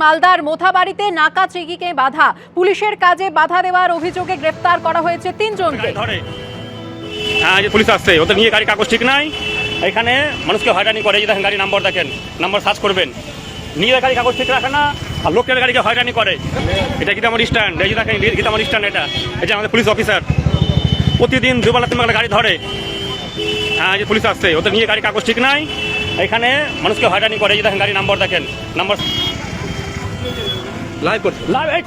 মালদার মোথাবাড়িতে নাকা চেকিংয়ে বাধা, পুলিশের কাজে বাধা দেওয়ার অভিযোগে গ্রেফতার করা হয়েছে 3 জনকে। হ্যাঁ, যে পুলিশ আসছে, ওদের নিয়ে গাড়ি কাগজ ঠিক নাই, এখানে মানুষকে হয়রানি করে। এই দেখেন গাড়ি নাম্বার, দেখেন নাম্বার সার্চ করবেন, নিয়ে গাড়ি কাগজ ঠিক রাখে না, আর লোকের গাড়িকে হয়রানি করে। এটা গীতামোড় স্ট্যান্ড, এই যে দেখেন গীতামোড় স্ট্যান্ড, এটা যে আমাদের পুলিশ অফিসার প্রতিদিন দুবেলা 3 বেলা গাড়ি ধরে। হ্যাঁ, যে পুলিশ আসছে, ওদের নিয়ে গাড়ি কাগজ ঠিক নাই, এখানে মানুষকে হয়রানি করে। এই যে দেখেন গাড়ি নাম্বার, দেখেন নাম্বার লাইভ করছে, লাইভ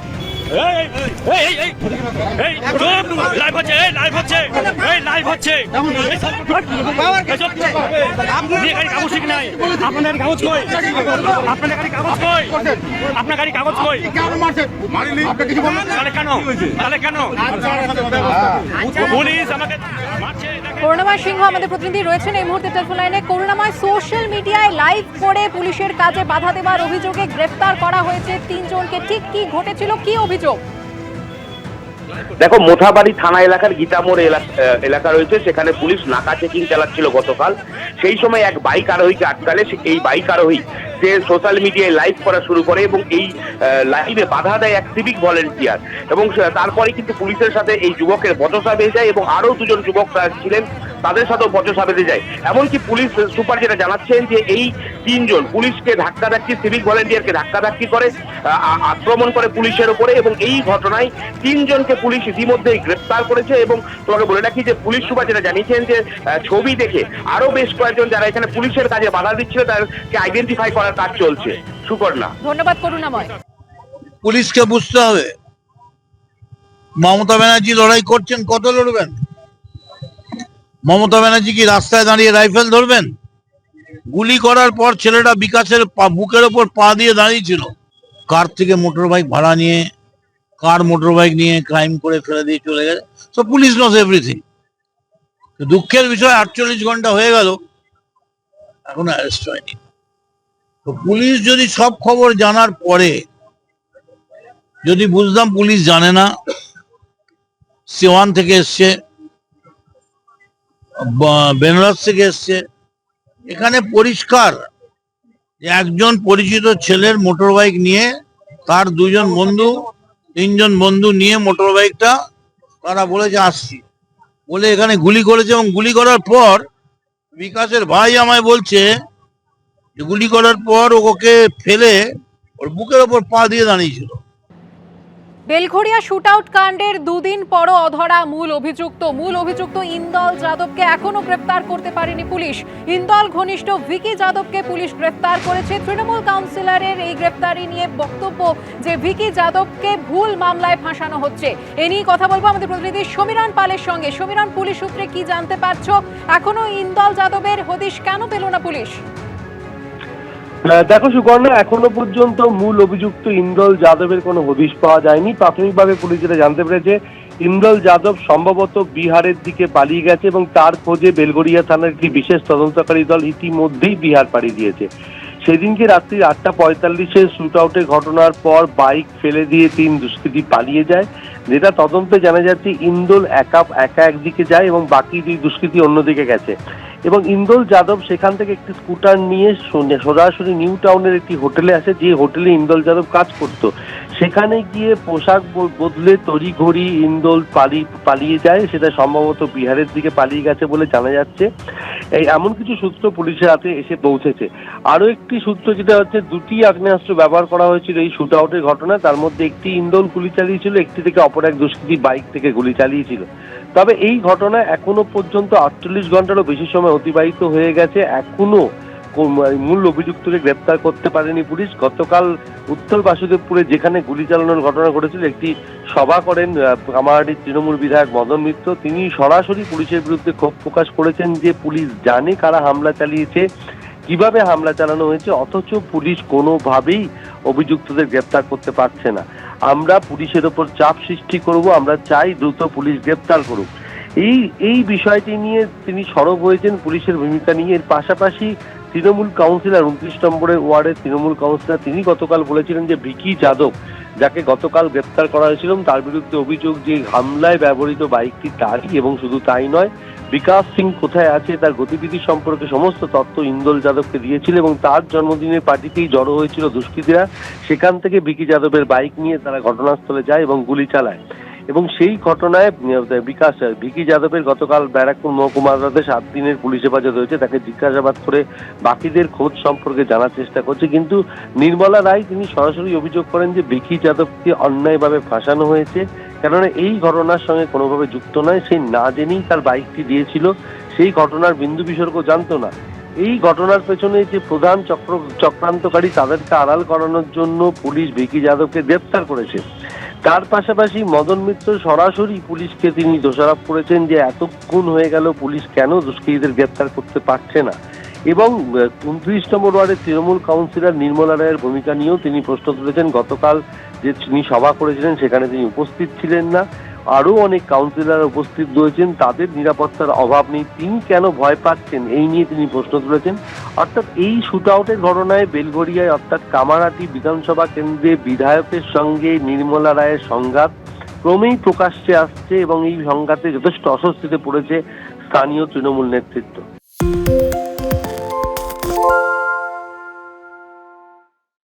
আপনার কাগজ কই, আপনার গাড়ি কাগজ কই, আপনার গাড়ি কাগজ কই, তাহলে কেন পুলিশ আমাকে মারছে? করুণাময় সিংহ আমাদের প্রতিনিধি রয়েছেন এই মুহূর্তে টেলিফোন লাইনে। করুণাময়, সোশ্যাল মিডিয়ায় লাইভ করে পুলিশের কাজে বাধা দেওয়ার অভিযোগে গ্রেফতার করা হয়েছে 3 জনকে, ঠিক কি ঘটেছিল, কি অভিযোগ? দেখো, মোথাবাড়ি থানা এলাকার গীতামোড় এলাকা রয়েছে, সেখানে পুলিশ নাকা চেকিং চালাচ্ছিল গতকাল। সেই সময় এক বাইক আরোহীকে আটকালে এই বাইক আরোহী সে সোশ্যাল মিডিয়ায় লাইভ করা শুরু করে এবং এই লাইভে বাধা দেয় এক সিভিক ভলেন্টিয়ার, এবং তারপরে কিন্তু পুলিশের সাথে এই যুবকের বচসা বেঁধে যায় এবং আরো 2 জন যুবক ছিলেন, তাদের সাথেও বচসা বেঁধে যায়। এমনকি পুলিশ সুপার যেটা জানাচ্ছেন যে এই 3 জন পুলিশকে ধাক্কাধাক্কি, সিভিক ভলেন্টিয়ারকে ধাক্কাধাক্কি করে, আক্রমণ করে পুলিশের উপরে, এবং এই ঘটনায় 3 জনকে পুলিশ ইতিমধ্যেই গ্রেফতার করেছে। এবং তোমাকে বলে রাখি যে পুলিশ সুপার যেটা জানিয়েছেন যে ছবি দেখে আরো বেশ কয়েকজন যারা এখানে পুলিশের কাজে বাধা দিচ্ছিল তাদেরকে আইডেন্টিফাই করার কাজ চলছে। সুকর্ণা, ধন্যবাদ করুণাময়। পুলিশকে বুঝতে হবে, মমতা ব্যানার্জি লড়াই করছেন, কত লড়বেন? মমতা ব্যানার্জি কি রাস্তায় দাঁড়িয়ে রাইফেল ধরবেন? গুলি করার পর ছেলেটা বিকাশের বুকের ওপর পা দিয়ে দাঁড়িয়েছিল, কার থেকে মোটর বাইক ভাড়া নিয়ে, কার মোটর বাইক নিয়ে ক্রাইম করে ফেলে দিয়ে চলে গেছে। তো পুলিশ নস এভরিথিং। দুঃখের বিষয় 48 ঘন্টা হয়ে গেল, এখনো অ্যারেস্ট হয়নি। তো পুলিশ যদি সব খবর জানার পরে, যদি বুঝলাম পুলিশ জানে না, সিওয়ান থেকে এসছে, বেনারস থেকে এসছে, এখানে পরিষ্কার যে একজন পরিচিত ছেলের মোটর বাইক নিয়ে তার 2 জন বন্ধু, 3 জন বন্ধু নিয়ে মোটর বাইকটা তারা বলেছে আসছি বলে এখানে গুলি করেছে। এবং গুলি করার পর বিকাশের ভাই আমায় বলছে যে গুলি করার পর ওকে ফেলে ওর বুকের ওপর পা দিয়ে দাঁড়িয়েছিল। বেলঘড়িয়া শুটআউট কাণ্ডের 2 দিন পরও অধরা মূল অভিযুক্ত ইন্দল যাদবকে এখনো গ্রেফতার করতে পারেনি পুলিশ। ইন্দল ঘনিষ্ঠ ভিকি যাদবকে পুলিশ গ্রেফতার করেছে। তৃণমূল কাউন্সিলরের এই গ্রেফতারি নিয়ে বক্তব্য যে ভিকি যাদবকে ভুল মামলায় ফাঁসানো হচ্ছে। এ নিয়ে কথা বলবো আমাদের প্রতিনিধি সমীরণ পালের সঙ্গে। সমীরণ, পুলিশ সূত্রে কি জানতে পারছো? এখনো ইন্দল যাদবের হদিশ কেন পেল না পুলিশ? দেখো সুকর্ণা, এখনো পর্যন্ত মূল অভিযুক্ত ইন্দল যাদবের কোনো হদিশ পাওয়া যায়নি। প্রাথমিকভাবে পুলিশ যেটা জানতে পেরেছে, ইন্দল যাদব সম্ভবত বিহারের দিকে পালিয়ে গেছে এবং তার খোঁজে বেলগড়িয়া থানার একটি বিশেষ তদন্তকারী দল ইতিমধ্যেই বিহার পাড়ি দিয়েছে। সেদিনকে রাত্রি 8:45-এ শুট আউটের ঘটনার পর বাইক ফেলে দিয়ে 3 দুষ্কৃতী পালিয়ে যায়। যেটা তদন্তে জানা যাচ্ছে ইন্দল একা একদিকে যায় এবং বাকি 2 দুষ্কৃতী অন্যদিকে গেছে। এবং ইন্দল যাদব সেখান থেকে একটি স্কুটার নিয়ে সরাসরি নিউ টাউনের একটি হোটেলে আসে, যে হোটেলে ইন্দল যাদব কাজ করত। সেখানে গিয়ে পোশাক বদলে তড়িঘড়ি ইন্দল পালিয়ে যায়। সেটা সম্ভবত বিহারের দিকে পালিয়ে গেছে বলে জানা যাচ্ছে। এমন কিছু সূত্র পুলিশের হাতে এসে পৌঁছেছে। আরো একটি সূত্র যেটা হচ্ছে, 2টি আগ্নেয়াস্ত্র ব্যবহার করা হয়েছিল এই শুট আউটের ঘটনায়। তার মধ্যে একটি ইন্দল গুলি চালিয়েছিল, একটি থেকে অপর এক দুষ্কৃতী বাইক থেকে গুলি চালিয়েছিল। তবে এই ঘটনায় এখনো পর্যন্ত 48 ঘন্টারও বেশি সময় অতিবাহিত হয়ে গেছে, এখনো মূল অভিযুক্তকে গ্রেপ্তার করতে পারেনি পুলিশ। গতকাল উত্তর বাসুদেবপুরে যেখানে গুলি চালানোর ঘটনা ঘটেছিল, একটি সভা করেন কামারহাটির তৃণমূল বিধায়ক মদন মিত্র। তিনি সরাসরি পুলিশের বিরুদ্ধে ক্ষোভ প্রকাশ করেছেন যে পুলিশ জানে কারা হামলা চালিয়েছে, কিভাবে হামলা চালানো হয়েছে, অথচ পুলিশ কোনোভাবেই অভিযুক্তদের গ্রেপ্তার করতে পারছে না। আমরা পুলিশের ওপর চাপ সৃষ্টি করব, আমরা চাই দ্রুত পুলিশ গ্রেপ্তার করুক। এই বিষয়টি নিয়ে তিনি সরব হয়েছেন পুলিশের ভূমিকা নিয়ে। এর পাশাপাশি তৃণমূল কাউন্সিলর 29 নম্বরের ওয়ার্ডের তৃণমূল কাউন্সিলর তিনি গতকাল বলেছিলেন যে ভিকি যাদব, যাকে গতকাল গ্রেপ্তার করা হয়েছিল, তার বিরুদ্ধে অভিযোগ যে হামলায় ব্যবহৃত বাইকটি তারই, এবং শুধু তাই নয়, বিকাশ সিং কোথায় আছে, তার গতিবিধি সম্পর্কে সমস্ত তথ্য ইন্দল যাদবকে দিয়েছিল এবং তার জন্মদিনের পার্টিতেই জড়ো হয়েছিল দুষ্কৃতীরা। সেখান থেকে ভিকি যাদবের বাইক নিয়ে তারা ঘটনাস্থলে যায় এবং গুলি চালায় এবং সেই ঘটনায় ভিকি যাদবের গতকাল ব্যারাকপুর মহকুমা আদালতে 7 দিনের পুলিশ হেফাজত হয়েছে। তাকে জিজ্ঞাসাবাদ করে বাকিদের খোঁজ সম্পর্কে জানার চেষ্টা করছে, কিন্তু নির্মলা রায় তিনি সরাসরি অভিযোগ করেন যে ভিকি যাদবকে অন্যায়ভাবে ফাঁসানো হয়েছে, কেননা এই ঘটনার সঙ্গে কোনোভাবে যুক্ত নয়। সে না জেনেই তার বাইকটি দিয়েছিল, সেই ঘটনার বিন্দু বিসর্গ জানতো না। এই ঘটনার পেছনে যে প্রধান চক্রান্তকারী তাদেরকে আড়াল করানোর জন্য পুলিশ ভিকি যাদবকে গ্রেপ্তার করেছে। তার পাশাপাশি মদন মিত্র সরাসরি পুলিশকে তিনি দোষারোপ করেছেন যে এতক্ষণ হয়ে গেল পুলিশ কেন দুষ্কৃতীদের গ্রেপ্তার করতে পারছে না, এবং 29 নম্বর ওয়ার্ডের তৃণমূল কাউন্সিলর নির্মলা রায়ের ভূমিকা নিয়েও তিনি প্রশ্ন তুলেছেন। গতকাল যে তিনি সভা করেছিলেন সেখানে তিনি উপস্থিত ছিলেন না, আরো অনেক কাউন্সিলর উপস্থিত রয়েছেন, তাদের নিরাপত্তার অভাব নেই, তিনি কেন ভয় পাচ্ছেন এই নিয়ে তিনি প্রশ্ন তুলেছেন। অর্থাৎ এই শুট আউটের ঘটনায় বেলঘড়িয়ায় অর্থাৎ কামারহাটি বিধানসভা কেন্দ্রে বিধায়কের সঙ্গে নির্মলা রায়ের সংঘাত ক্রমেই প্রকাশ্যে আসছে এবং এই সংঘাতে যথেষ্ট অস্বস্তিতে পড়েছে স্থানীয় তৃণমূল নেতৃত্ব।